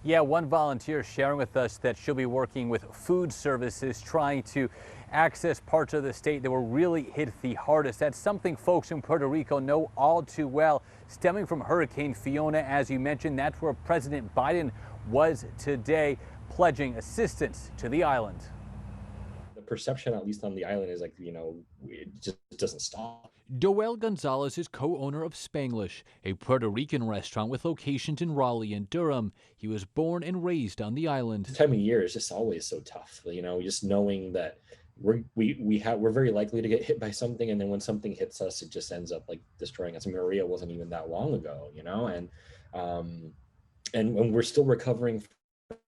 Yeah, one volunteer sharing with us that she'll be working with food services trying to access parts of the state that were really hit the hardest. That's something folks in Puerto Rico know all too well. Stemming from Hurricane Fiona, as you mentioned, that's where President Biden was today, pledging assistance to the island. The perception, at least on the island, is like, it just doesn't stop. Doel Gonzalez is co-owner of Spanglish, a Puerto Rican restaurant with locations in Raleigh and Durham. He was born and raised on the island. This time of year is just always so tough, just knowing that we're very likely to get hit by something, and then when something hits us, it just ends up like destroying us. I mean, Maria wasn't even that long ago, and when we're still recovering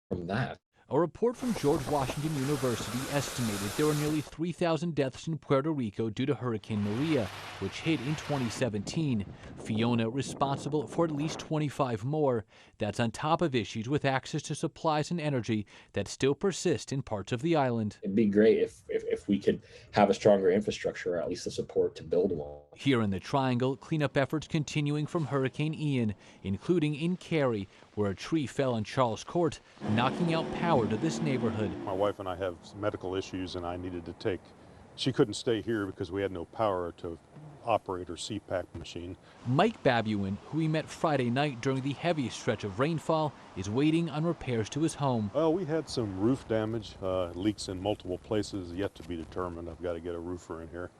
from that. A report from George Washington University estimated there were nearly 3,000 deaths in Puerto Rico due to Hurricane Maria, which hit in 2017. Fiona responsible for at least 25 more. That's on top of issues with access to supplies and energy that still persist in parts of the island. It'd be great if we could have a stronger infrastructure, or at least the support to build one. Here in the Triangle, cleanup efforts continuing from Hurricane Ian, including in Cary, where a tree fell on Charles Court, knocking out power to this neighborhood. My wife and I have some medical issues, and I needed to she couldn't stay here because we had no power to operate her CPAP machine. Mike Babuin, who we met Friday night during the heaviest stretch of rainfall, is waiting on repairs to his home. Well, we had some roof damage, leaks in multiple places, yet to be determined. I've got to get a roofer in here.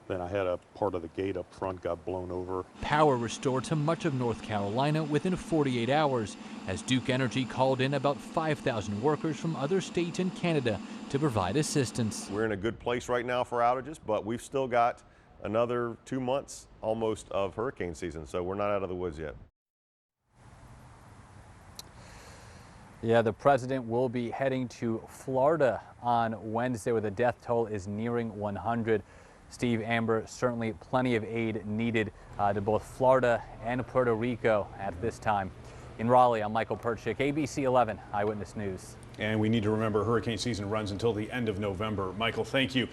Then I had a part of the gate up front got blown over. Power restored to much of North Carolina within 48 hours, as Duke Energy called in about 5,000 workers from other states and Canada to provide assistance. We're in a good place right now for outages, but we've still got another 2 months almost of hurricane season, so we're not out of the woods yet. Yeah, the president will be heading to Florida on Wednesday, where the death toll is nearing 100. Steve, Amber, certainly plenty of aid needed to both Florida and Puerto Rico at this time. In Raleigh, I'm Michael Perchik, ABC 11 Eyewitness News. And we need to remember hurricane season runs until the end of November. Michael, thank you.